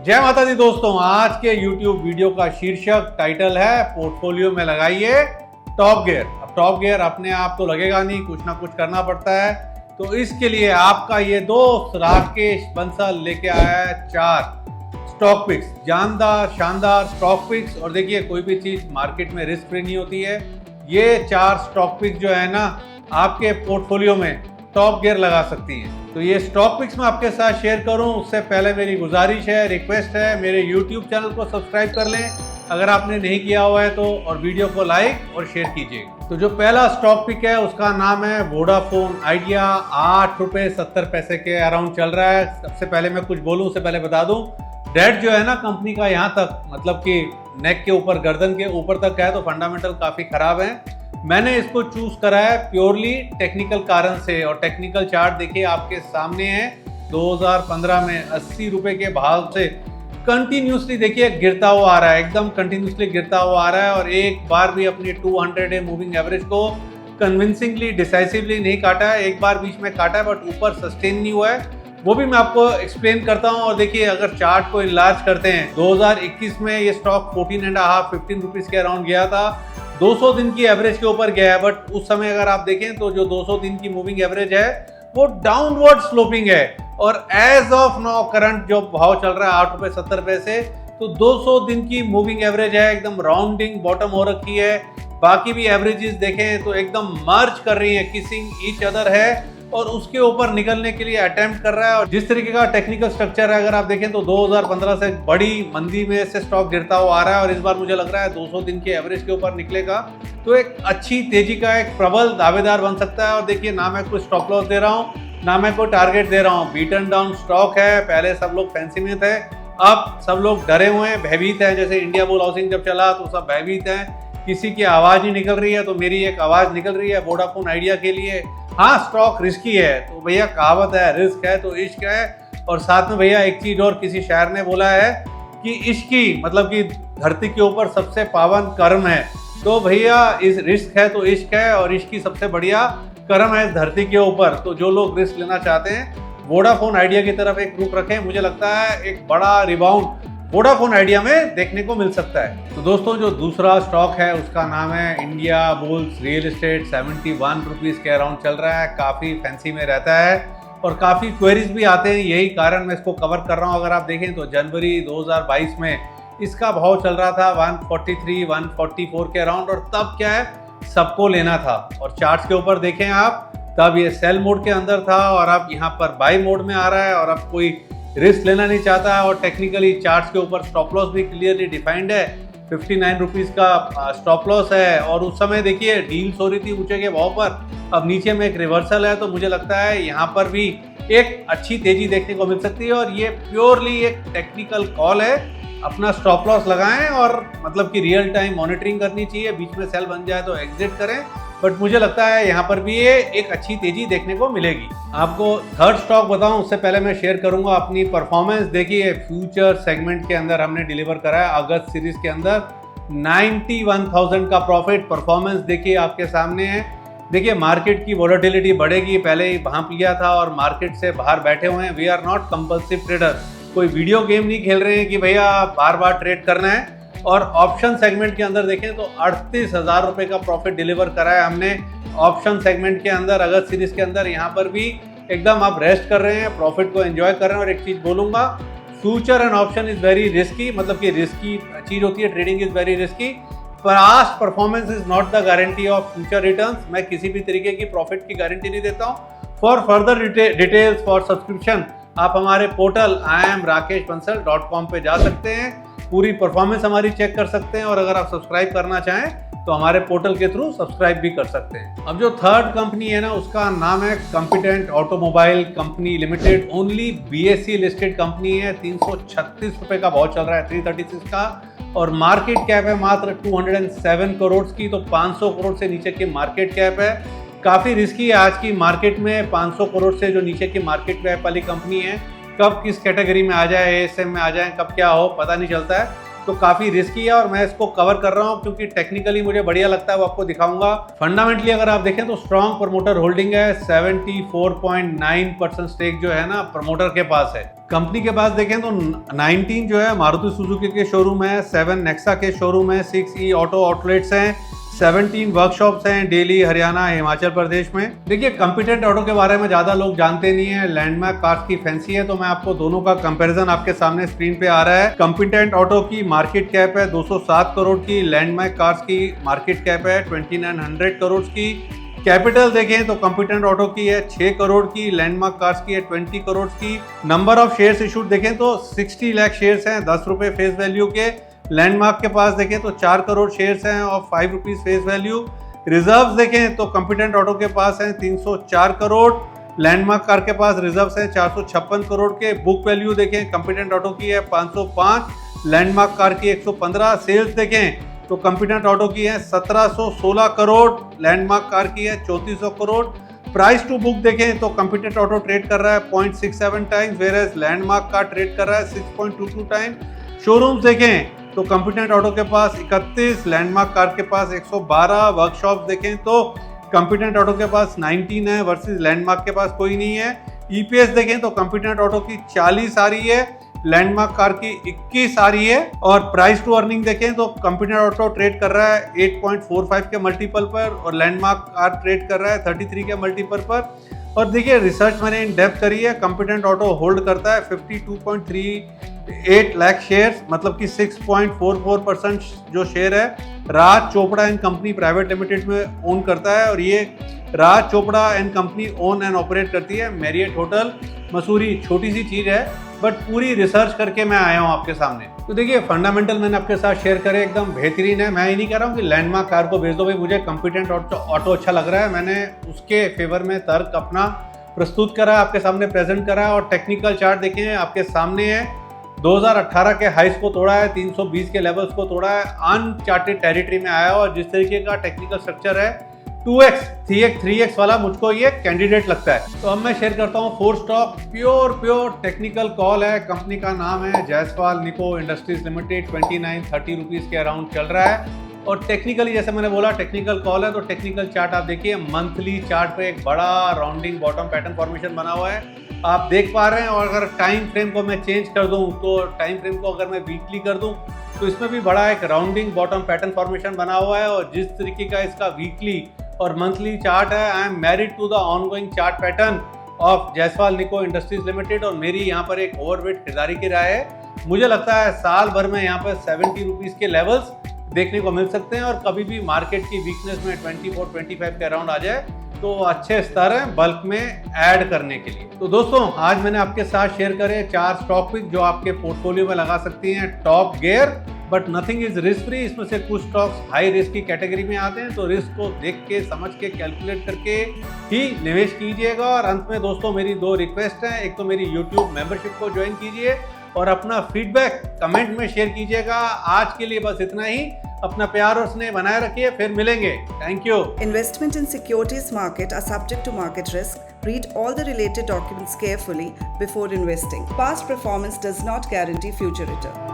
जय माता दी दोस्तों, आज के YouTube वीडियो का शीर्षक टाइटल है पोर्टफोलियो में लगाइए टॉप गियर। अब टॉप गियर अपने आप तो लगेगा नहीं, कुछ ना कुछ करना पड़ता है। तो इसके लिए आपका ये दोस्त राकेश बंसल लेके आया है 4 स्टॉक पिक्स, जानदार शानदार स्टॉक पिक्स। और देखिए, कोई भी चीज मार्केट में रिस्क फ्री नहीं होती है। ये 4 स्टॉक पिक्स जो है ना, आपके पोर्टफोलियो में टॉप गियर लगा सकती हैं। तो ये स्टॉक पिक्स मैं आपके साथ शेयर करूं उससे पहले मेरी गुजारिश है, रिक्वेस्ट है, मेरे YouTube चैनल को सब्सक्राइब कर लें अगर आपने नहीं किया हुआ है तो, और वीडियो को लाइक और शेयर कीजिएगा। तो जो पहला स्टॉक पिक है उसका नाम है वोडाफोन आइडिया। 8 रुपये 70 पैसे के अराउंड चल रहा है। सबसे पहले मैं कुछ बोलूं उससे पहले बता दूं, डेट जो है ना कंपनी का यहाँ तक, मतलब कि नेक के ऊपर, गर्दन के ऊपर तक है, तो फंडामेंटल काफी खराब है। मैंने इसको चूज करा है प्योरली टेक्निकल कारण से, और टेक्निकल चार्ट देखिए आपके सामने है। 2015 में 80 रुपए के भाव से कंटिन्यूसली देखिए गिरता हुआ आ रहा है, एकदम कंटिन्यूसली गिरता हुआ आ रहा है। और एक बार भी अपनी 200 डे मूविंग एवरेज को कन्विंसिंगली, डिसाइसिवली नहीं काटा है। एक बार बीच में काटा है बट ऊपर सस्टेन नहीं हुआ है, वो भी मैं आपको एक्सप्लेन करता हूं। और देखिए, अगर चार्ट को इनलार्ज करते हैं, 2021 में ये स्टॉक 14.5-15 रुपीज के अराउंड गया था। 200 दिन की एवरेज के ऊपर गया है, बट उस समय अगर आप देखें तो जो 200 दिन की मूविंग एवरेज है वो डाउनवर्ड स्लोपिंग है। और एज ऑफ नाउ करंट जो भाव चल रहा है 8 रुपये 70 पैसे, तो 200 दिन की मूविंग एवरेज है, एकदम राउंडिंग बॉटम हो रखी है। बाकी भी एवरेजेस देखें तो एकदम मर्ज कर रही है, किसिंग ईच अदर है, और उसके ऊपर निकलने के लिए अटेम्प्ट कर रहा है। और जिस तरीके का टेक्निकल स्ट्रक्चर है, अगर आप देखें तो 2015 से बड़ी मंदी में से स्टॉक गिरता हुआ आ रहा है, और इस बार मुझे लग रहा है 200 दिन के एवरेज के ऊपर निकलेगा तो एक अच्छी तेजी का एक प्रबल दावेदार बन सकता है। और देखिए, ना मैं कोई स्टॉप लॉस दे रहा हूँ, ना मैं कोई टारगेट दे रहा हूँ। बीटन डाउन स्टॉक है। पहले सब लोग फैंसी में थे, अब सब लोग डरे हुए हैं, भयभीत हैं। जैसे इंडिया बुल हाउसिंग जब चला तो सब भयभीत हैं, किसी की आवाज नहीं निकल रही है, तो मेरी एक आवाज निकल रही है वोडाफोन आइडिया के लिए। हाँ, स्टॉक रिस्की है, तो भैया कहावत है, रिस्क है तो इश्क है। और साथ में भैया एक चीज और किसी शायर ने बोला है कि इश्क की, मतलब कि धरती के ऊपर सबसे पावन कर्म है। तो भैया इस रिस्क है तो इश्क है, और इश्क की सबसे बढ़िया कर्म है इस धरती के ऊपर। तो जो लोग रिस्क लेना चाहते हैं, वोडाफोन आइडिया की तरफ एक रुख रखें। मुझे लगता है एक बड़ा रिबाउंड वोडाफोन आइडिया में देखने को मिल सकता है। तो दोस्तों, जो दूसरा स्टॉक है उसका नाम है India bulls real estate. 71 rupees के अराउंड चल रहा है, काफी फैंसी में रहता है और काफी क्वेरीज भी आते हैं, यही कारण मैं इसको कवर कर रहा हूँ। अगर आप देखें तो जनवरी 2022 में इसका भाव चल रहा था 143-144 के अराउंड, और तब क्या है, सबको लेना था। और चार्ट्स के ऊपर देखें आप, तब ये सेल मोड के अंदर था, और अब यहाँ पर बाय मोड में आ रहा है, और अब कोई रिस्क लेना नहीं चाहता है। और टेक्निकली चार्ट्स के ऊपर स्टॉप लॉस भी क्लियरली डिफाइंड है, 59 रुपीज का स्टॉप लॉस है। और उस समय देखिए डील्स हो रही थी ऊंचे के भाव पर, अब नीचे में एक रिवर्सल है। तो मुझे लगता है यहाँ पर भी एक अच्छी तेजी देखने को मिल सकती है, और ये प्योरली एक टेक्निकल कॉल है। अपना स्टॉप लॉस लगाएं, और मतलब कि रियल टाइम मॉनिटरिंग करनी चाहिए, बीच में सेल बन जाए तो एग्जिट करें। बट मुझे लगता है यहाँ पर भी ये एक अच्छी तेजी देखने को मिलेगी। आपको थर्ड स्टॉक बताऊं उससे पहले मैं शेयर करूंगा अपनी परफॉर्मेंस। देखिए, फ्यूचर सेगमेंट के अंदर हमने डिलीवर करा है अगस्त सीरीज के अंदर 91,000 का प्रॉफिट। परफॉर्मेंस देखिए आपके सामने है। देखिए, मार्केट की वोलेटिलिटी बढ़ेगी, पहले ही भांप लिया था और मार्केट से बाहर बैठे हुए हैं। We are not compulsive trader, कोई वीडियो गेम नहीं खेल रहे हैं कि भैया बार बार ट्रेड करना है। और ऑप्शन सेगमेंट के अंदर देखें तो 38,000 रुपए का प्रॉफिट डिलीवर करा है हमने ऑप्शन सेगमेंट के अंदर अगस्त सीरीज के अंदर। यहाँ पर भी एकदम आप रेस्ट कर रहे हैं, प्रॉफिट को एंजॉय कर रहे हैं। और एक चीज बोलूंगा, future and option is very risky, मतलब कि रिस्की चीज होती है, trading is very risky. Past performance is not the guarantee of future returns. मैं किसी भी तरीके की प्रॉफिट की गारंटी नहीं देता हूँ। For further details, for subscription, आप हमारे पोर्टल iamrakeshbansal.com पे जा सकते हैं, पूरी परफॉर्मेंस हमारी चेक कर सकते हैं। और अगर आप सब्सक्राइब करना चाहें तो हमारे पोर्टल के थ्रू सब्सक्राइब भी कर सकते हैं। अब जो थर्ड कंपनी है ना, उसका नाम है competent automobile company limited. Only BSE listed company है। 336 रुपए का भाव चल रहा है, 336 का, और मार्केट कैप है मात्र 207 करोड़ की। तो 500 करोड़ से नीचे की मार्केट कैप है। काफी रिस्की है आज की मार्केट में, 500 करोड़ से जो नीचे की मार्केट कैप वाली कंपनी है, कब किस कैटेगरी में आ जाए, ASM में आ जाए, कब क्या हो पता नहीं चलता है। तो काफी रिस्की है, और मैं इसको कवर कर रहा हूं क्योंकि टेक्निकली मुझे बढ़िया लगता है, वो आपको दिखाऊंगा। फंडामेंटली अगर आप देखें तो स्ट्रॉन्ग प्रमोटर होल्डिंग है, 74.9% स्टेक जो है ना प्रमोटर के पास है। कंपनी के पास देखें तो 19 जो है मारुति सुजुकी के शोरूम है, 7 नेक्सा के शोरूम है, 6 ऑटो आउटलेट्स हैं, 17 वर्कशॉप्स हैं दिल्ली, हरियाणा, हिमाचल प्रदेश में। देखिए कॉम्पिटेंट ऑटो के बारे में ज़्यादा लोग जानते नहीं है, लैंडमार्क कार्स की फैंसी है, तो मैं आपको दोनों का कंपैरिजन आपके सामने स्क्रीन पे आ रहा है। कॉम्पिटेंट ऑटो की मार्केट कैप है 207 करोड़ की, लैंडमार्क कार्स की मार्केट कैप है 2900 करोड़ की। कैपिटल देखें तो कॉम्पिटेंट ऑटो की है 6 करोड़ की, लैंडमार्क कार्स की है 20 करोड़ की। नंबर ऑफ शेयर्स इशूड देखें तो 60 लाख शेयर्स हैं 10 रुपए फेस वैल्यू के। लैंडमार्क के पास देखें तो 4 करोड़ शेयर्स हैं और 5 रुपीज फेस वैल्यू। रिजर्व्स देखें तो कॉम्पिटेंट ऑटो के पास हैं 304 करोड़, लैंडमार्क कार के पास रिजर्व्स हैं 456 करोड़ के। बुक वैल्यू देखें कॉम्पिटेंट ऑटो की है 505, लैंडमार्क कार की 115। सेल्स देखें तो कॉम्पिटेंट ऑटो की है 1716 करोड़, लैंडमार्क कार की है 3400 करोड़। प्राइस टू बुक देखें तो कॉम्पिटेंट ऑटो ट्रेड कर रहा है 0.67 times, whereas landmark car trade कर रहा है 6.22 टाइम्स। शोरूम्स देखें तो कॉम्पिटेंट ऑटो के पास 31, लैंडमार्क कार के पास 112। वर्कशॉप देखें तो कॉम्पिटेंट ऑटो के पास 19 है वर्सेस लैंडमार्क के पास कोई नहीं है। ईपीएस देखें तो कॉम्पिटेंट ऑटो की 40 आ रही है, लैंडमार्क कार की 21 आ रही है। और प्राइस टू अर्निंग देखें तो कॉम्पिटेंट ऑटो ट्रेड कर रहा है 8.45 के मल्टीपल पर और लैंडमार्क कार ट्रेड कर रहा है 33 के मल्टीपल पर। और देखिए रिसर्च मैंने इन डेप्थ करी है, कॉम्पिटेंट ऑटो होल्ड करता है 52.38 लाख शेयर्स, मतलब कि 6.44% जो शेयर है Raj Chopra and company private limited में ओन करता है। और ये Raj Chopra and company own and operate करती है मैरियट होटल मसूरी। छोटी सी चीज़ है बट पूरी रिसर्च करके मैं आया हूँ आपके सामने। तो देखिए फंडामेंटल मैंने आपके साथ शेयर करे एकदम बेहतरीन है। मैं ये नहीं कह रहा हूँ कि लैंडमार्क कार को भेज दो भाई, मुझे कॉम्पिटेंट ऑटो अच्छा लग रहा है, मैंने उसके फेवर में तर्क अपना प्रस्तुत करा, आपके सामने प्रेजेंट करा। और टेक्निकल चार्ट देखें आपके सामने है, 2018 के हाइस को तोड़ा है, 320 के लेवल्स को तोड़ा है, अनचार्टेड टेरिटरी में आया। और जिस तरीके का टेक्निकल स्ट्रक्चर है 2x 3x 3x वाला मुझको ये कैंडिडेट लगता है। तो अब मैं शेयर करता हूँ 4 स्टॉक, प्योर टेक्निकल कॉल है। कंपनी का नाम है Jaiswal Neco industries limited, 29-30 rupees के अराउंड चल रहा है। और टेक्निकली जैसे मैंने बोला टेक्निकल कॉल है, तो टेक्निकल चार्ट आप देखिए, मंथली चार्ट पे एक बड़ा राउंडिंग बॉटम पैटर्न फॉर्मेशन बना हुआ है, आप देख पा रहे हैं। और अगर टाइम फ्रेम को मैं चेंज कर दूं, तो टाइम फ्रेम को अगर मैं वीकली कर दूं तो इसमें भी बड़ा एक राउंडिंग बॉटम पैटर्न फॉर्मेशन बना हुआ है। और जिस तरीके का इसका वीकली और मंथली चार्ट है, I am married to the ongoing chart pattern of Jayaswal Neco industries limited. और मेरी यहाँ पर एक ओवरवेट खरीदारी की राय है, मुझे लगता है साल भर में यहाँ पर 70 रुपीज़ के लेवल्स देखने को मिल सकते हैं। और कभी भी मार्केट की वीकनेस में 24-25 के अराउंड आ जाए तो अच्छे स्तर हैं बल्क में ऐड करने के लिए। तो दोस्तों आज मैंने आपके साथ शेयर करे 4 स्टॉक पिक जो आपके पोर्टफोलियो में लगा सकती हैं top gear, but nothing is risk free. इसमें से कुछ स्टॉक्स हाई रिस्क की कैटेगरी में आते हैं, तो रिस्क को देख के समझ के कैलकुलेट करके ही निवेश कीजिएगा। और अंत में दोस्तों मेरी 2 रिक्वेस्ट हैं, एक तो मेरी यूट्यूब मेंबरशिप को ज्वाइन कीजिए और अपना फीडबैक कमेंट में शेयर कीजिएगा। आज के लिए बस इतना ही, अपना प्यार और स्नेह बनाए रखिए, फिर मिलेंगे। Thank you. Investment in securities market are subject to market risk. Read all the related documents carefully before investing. Past performance does not guarantee future return.